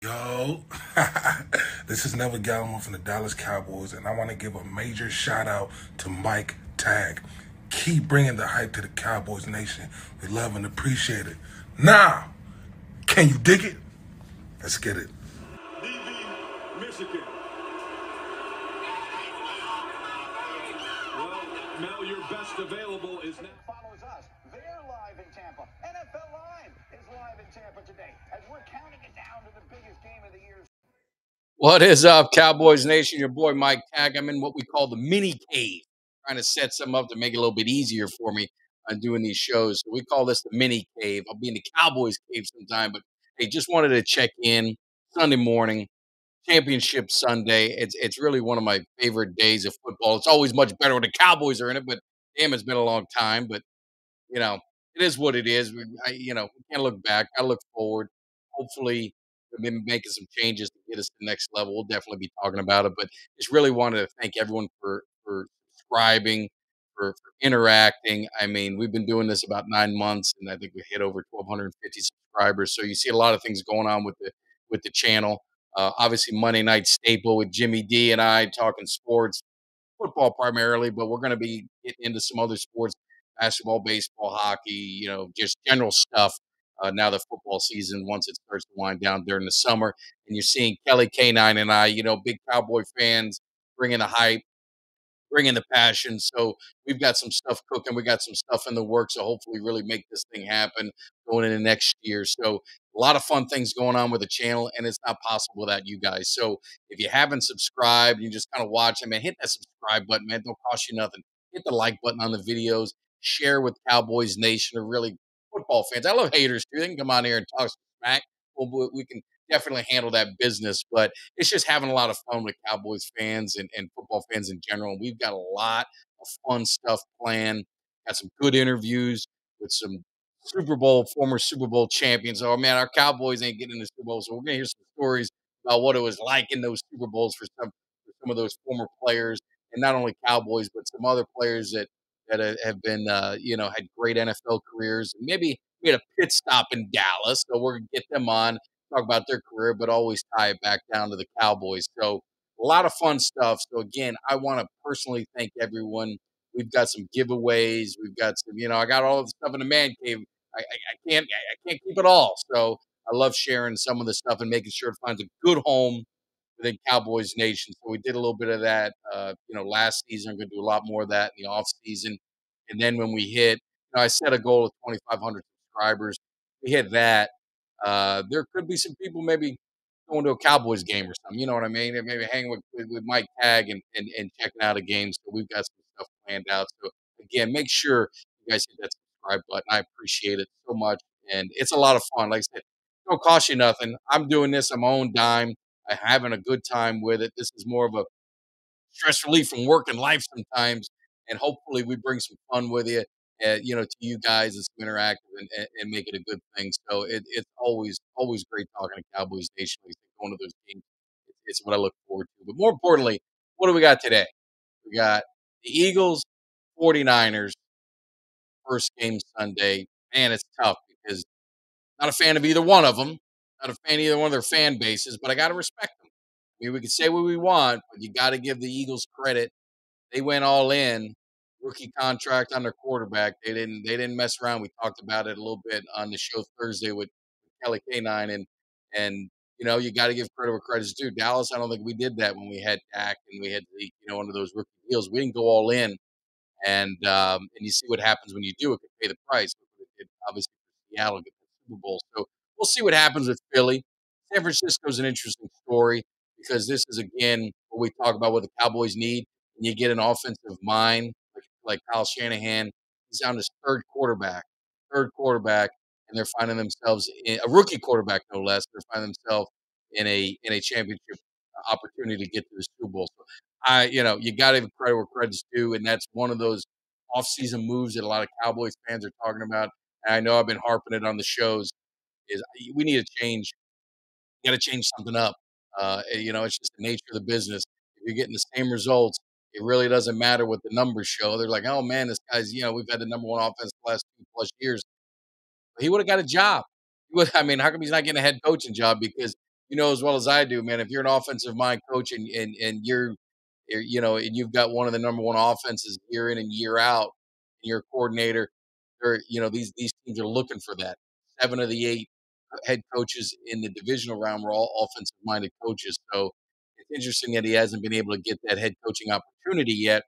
Yo, this is Never Gallimore from the Dallas Cowboys, and I want to give a major shout out to Mike Tag. Keep bringing the hype to the Cowboys Nation. We love and appreciate it. Now, can you dig it? Let's get it. Levy, Michigan. Well, Mel, your best available is now. Follows us. They're live in Tampa. NFL Live is live in Tampa today as we're counting it down to the biggest game of the year. What is up, Cowboys Nation? Your boy Mike Tag. I'm in what we call the mini cave, trying to set some up to make it a little bit easier for me on doing these shows. So we call this the mini cave. I'll be in the Cowboys cave sometime, but hey, just wanted to check in Sunday morning, championship Sunday. It's really one of my favorite days of football. It's always much better when the Cowboys are in it, but damn, it's been a long time. But you know, it is what it is. We can't look back. I look forward. Hopefully, we've been making some changes to get us to the next level. We'll definitely be talking about it. But just really wanted to thank everyone for subscribing, for interacting. I mean, we've been doing this about 9 months, and I think we hit over 1,250 subscribers. So you see a lot of things going on with the channel. Obviously, Monday Night Staple with Jimmy D and I talking sports, football primarily, but we're going to be getting into some other sports, basketball, baseball, hockey, just general stuff. Now the football season, once it starts to wind down during the summer, and you're seeing Kelly K9 and I, big Cowboy fans, bringing the hype, bringing the passion. So we've got some stuff cooking. We got some stuff in the works. So hopefully, really make this thing happen going into next year. So a lot of fun things going on with the channel, and it's not possible without you guys. So if you haven't subscribed, you just kind of watch, man, hit that subscribe button, man. Don't cost you nothing. Hit the like button on the videos. Share with Cowboys Nation or really football fans. I love haters too. They can come on here and talk smack. Well, we can definitely handle that business, but it's just having a lot of fun with Cowboys fans and football fans in general. And we've got a lot of fun stuff planned. Got some good interviews with some former Super Bowl champions. Oh man, our Cowboys ain't getting in the Super Bowl, so we're gonna hear some stories about what it was like in those Super Bowls for some of those former players, and not only Cowboys, but some other players that have been had great NFL careers. Maybe we had a pit stop in Dallas, so we're gonna get them on talk about their career, but always tie it back down to the Cowboys. So a lot of fun stuff. So again, I want to personally thank everyone. We've got some giveaways. We've got some, I got all of the stuff in the man cave. I can't keep it all. So I love sharing some of the stuff and making sure it finds a good home within Cowboys Nation. So we did a little bit of that, last season. I'm going to do a lot more of that in the off season. And then when we hit, I set a goal of 2,500 subscribers. We hit that. There could be some people maybe going to a Cowboys game or something. You know what I mean? And maybe hanging with Mike Tag and checking out a game. So we've got some stuff planned out. So again, make sure you guys hit that subscribe button. I appreciate it so much. And it's a lot of fun. Like I said, it don't cost you nothing. I'm doing this on my own dime. I'm having a good time with it. This is more of a stress relief from work and life sometimes. And hopefully we bring some fun with you, to you guys and some interactive and make it a good thing. So it's always great talking to Cowboys Nation. Like I said, going to those games, it's what I look forward to. But more importantly, what do we got today? We got the Eagles, 49ers, first game Sunday. Man, it's tough because not a fan of either one of them. Not a fan of either one of their fan bases, but I got to respect them. I mean, we can say what we want, but you got to give the Eagles credit. They went all in, rookie contract on their quarterback. They didn't mess around. We talked about it a little bit on the show Thursday with Kelly K9 and you got to give credit where credit's due. Dallas, I don't think we did that when we had Dak and we had one of those rookie deals. We didn't go all in, and you see what happens when you do. It could pay the price. It obviously Seattle get the Super Bowl, so we'll see what happens with Philly. San Francisco's an interesting story because this is again what we talk about what the Cowboys need. And you get an offensive mind like Kyle Shanahan. He's on his third quarterback, and they're finding themselves a rookie quarterback no less. They're finding themselves in a championship opportunity to get to the Super Bowl. So you got to give credit where credit's due, and that's one of those off-season moves that a lot of Cowboys fans are talking about. And I know I've been harping it on the shows. Is we need to change. You got to change something up. It's just the nature of the business. If you're getting the same results, it really doesn't matter what the numbers show. They're like, oh man, this guy's, we've had the number one offense the last 2+ years. He would have got a job. I mean, how come he's not getting a head coaching job? Because you know as well as I do, man. If you're an offensive mind coach and and you've got one of the number one offenses year in and year out, and you're a coordinator, these teams are looking for that. 7 of the 8 head coaches in the divisional round were all offensive minded coaches. So it's interesting that he hasn't been able to get that head coaching opportunity yet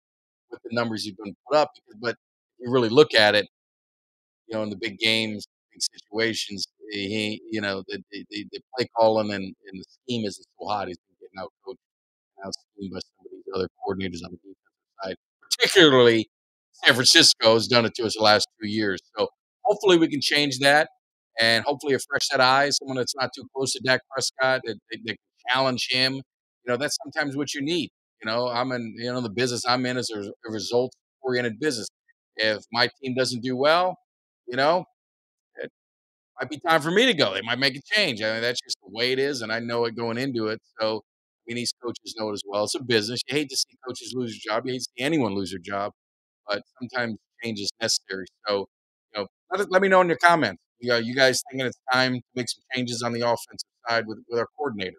with the numbers he's been put up. But if you really look at it, in the big games, big situations, the play calling and the scheme isn't so hot. He's been getting out coached and out schemed by some of these other coordinators on the defensive side. Particularly, San Francisco has done it to us the last 2 years. So hopefully we can change that, and hopefully a fresh set of eyes, someone that's not too close to Dak Prescott, that can challenge him. That's sometimes what you need. I'm in, the business I'm in is a results oriented business. If my team doesn't do well, you know, it might be time for me to go. They might make a change. I mean, that's just the way it is, and I know it going into it. So, I mean, these coaches know it as well. It's a business. You hate to see coaches lose their job. You hate to see anyone lose their job, but sometimes change is necessary. So, let me know in your comments. You guys thinking it's time to make some changes on the offensive side with our coordinator?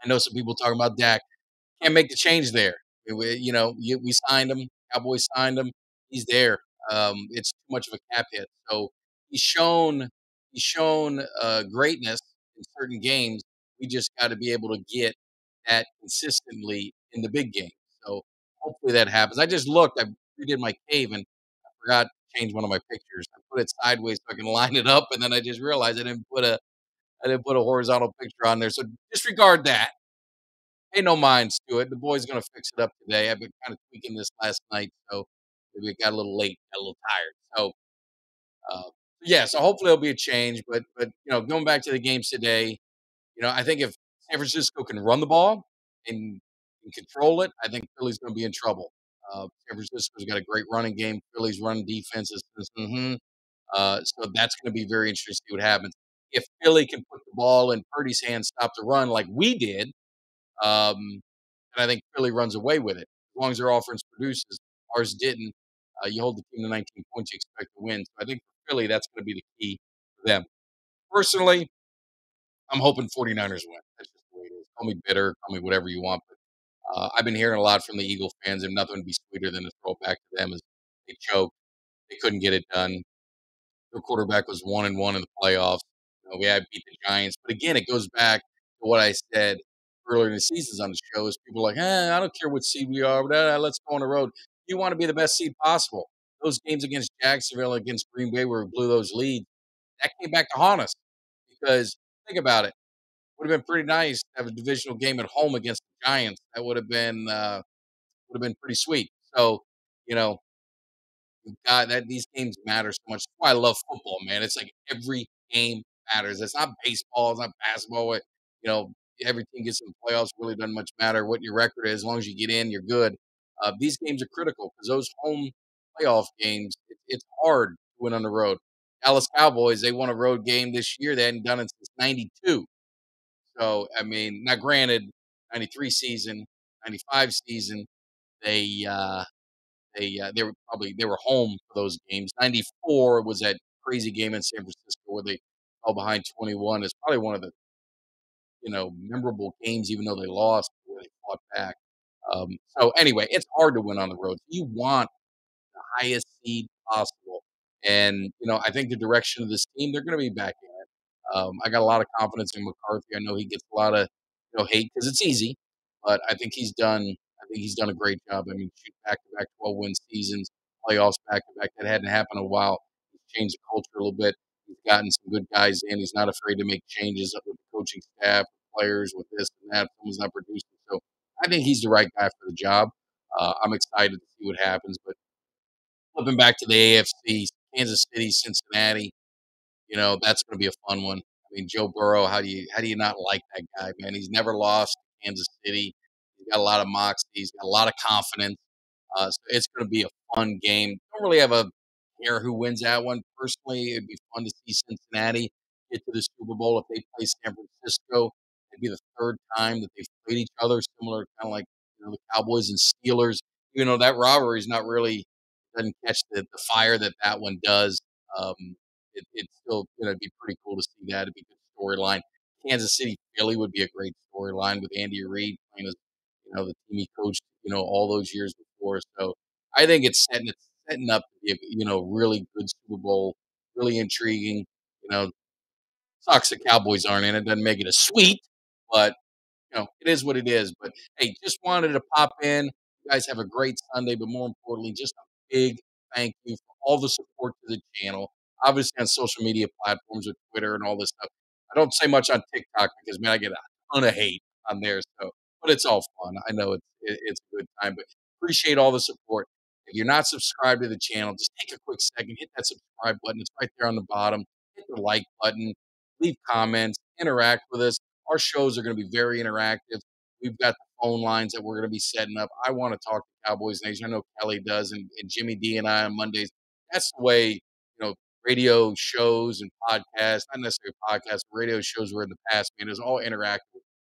I know some people talking about Dak. Can't make the change there. We signed him. Cowboys signed him. He's there. It's too much of a cap hit. So he's shown greatness in certain games. We just got to be able to get that consistently in the big game. So hopefully that happens. I just looked. I redid my cave and I forgot to change one of my pictures. I put it sideways so I can line it up, and then I just realized I didn't put a horizontal picture on there. So disregard that. Pay no minds to it. The boy's gonna fix it up today. I've been kind of tweaking this last night, so maybe it got a little late, got a little tired. So, yeah, so hopefully there'll be a change. But going back to the games today, I think if San Francisco can run the ball and control it, I think Philly's gonna be in trouble. San Francisco's got a great running game. Philly's run defense so that's gonna be very interesting to see what happens. If Philly can put the ball in Purdy's hands, stop the run like we did, um, and I think Philly runs away with it. As long as their offense produces, ours didn't. You hold the team to 19 points, you expect to win. So I think for Philly, that's going to be the key for them. Personally, I'm hoping 49ers win. That's just the way it is. Call me bitter, call me whatever you want. But I've been hearing a lot from the Eagle fans, and nothing would be sweeter than to throw it back to them as they choked. They couldn't get it done. Their quarterback was 1-1 in the playoffs. We had beat the Giants, but again, it goes back to what I said earlier in the seasons on the show. Is people are like, I don't care what seed we are, but let's go on the road. You want to be the best seed possible. Those games against Jacksonville, against Green Bay, where we blew those leads, that came back to haunt us. Because think about it, would have been pretty nice to have a divisional game at home against the Giants. That would have been pretty sweet. So, you know, God, that these games matter so much. That's why I love football, man. It's like every game matters. It's not baseball. It's not basketball. You know, every team gets in the playoffs. Really doesn't much matter what your record is. As long as you get in, you're good. These games are critical because those home playoff games, it's hard to win on the road. Dallas Cowboys, they won a road game this year. They hadn't done it since '92. So, I mean, now granted, '93 season, '95 season, they they were home for those games. '94 was that crazy game in San Francisco where they fell behind 21. It's probably one of the memorable games, even though they lost, where they fought back. So anyway, it's hard to win on the road. You want the highest seed possible, and I think the direction of this team, they're going to be back in it. I got a lot of confidence in McCarthy. I know he gets a lot of hate because it's easy, but I think he's done. I think he's done a great job. I mean, shoot back-to-back 12-win seasons, playoffs back-to-back. That hadn't happened in a while. He's changed the culture a little bit. He's gotten some good guys in. He's not afraid to make changes up with the coaching staff, players, with this and that. Someone's not producing. So I think he's the right guy for the job. I'm excited to see what happens. But flipping back to the AFC, Kansas City, Cincinnati, that's going to be a fun one. I mean, Joe Burrow, how do you not like that guy, man? He's never lost to Kansas City. He's got a lot of moxie. He's got a lot of confidence. So it's going to be a fun game. Don't really have a care who wins that one. Personally, it'd be fun to see Cincinnati get to the Super Bowl if they play San Francisco. It'd be the third time that they've played each other, similar kind of like the Cowboys and Steelers. Even though that rivalry is not really doesn't catch the fire that one does. It's still going to be pretty cool to see that. It'd be a good storyline. Kansas City Philly would be a great storyline with Andy Reid playing as the team he coached all those years before. So I think it's setting up to be a really good Super Bowl, really intriguing. You know, sucks the Cowboys aren't in it. Doesn't make it a sweet, but it is what it is. But hey, just wanted to pop in. You guys have a great Sunday, but more importantly, just a big thank you for all the support to the channel. Obviously on social media platforms with Twitter and all this stuff. I don't say much on TikTok because man, I get a ton of hate on there. So, but it's all fun. I know it's a good time, but appreciate all the support. If you're not subscribed to the channel, just take a quick second, hit that subscribe button. It's right there on the bottom. Hit the like button, leave comments, interact with us. Our shows are going to be very interactive. We've got the phone lines that we're going to be setting up. I want to talk to Cowboys Nation. I know Kelly does, and Jimmy D and I on Mondays. That's the way, radio shows and podcasts, not necessarily podcasts, but radio shows were in the past, man. It was all interactive.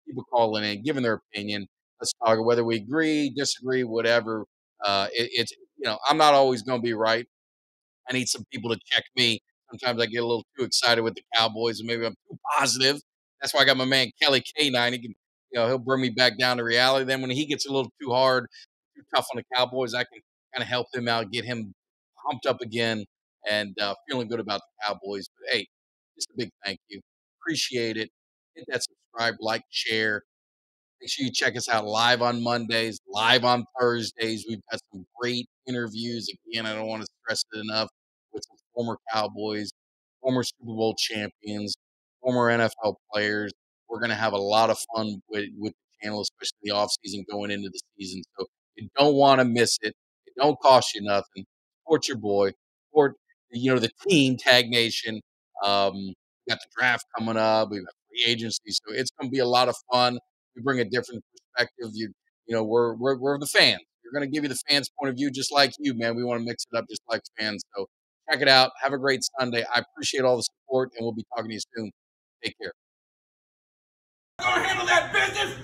People calling in, giving their opinion. Let's talk whether we agree, disagree, whatever. I'm not always going to be right. I need some people to check me. Sometimes I get a little too excited with the Cowboys, and maybe I'm too positive. That's why I got my man Kelly K9. He can, he'll bring me back down to reality. Then when he gets a little too hard, too tough on the Cowboys, I can kind of help him out, get him pumped up again, and feeling good about the Cowboys. But hey, just a big thank you. Appreciate it. Hit that subscribe, like, share. Make sure you check us out live on Mondays, live on Thursdays. We've got some great interviews. Again, I don't want to stress it enough with some former Cowboys, former Super Bowl champions, former NFL players. We're going to have a lot of fun with the channel, especially the offseason going into the season. So you don't want to miss it. It don't cost you nothing. Support your boy. Support the team, Tag Nation. We got the draft coming up. We've got free agency. So it's going to be a lot of fun. We bring a different perspective. We're the fans. We're going to give you the fans' point of view, just like you, man. We want to mix it up, just like fans. So check it out. Have a great Sunday. I appreciate all the support, and we'll be talking to you soon. Take care. Gonna handle that business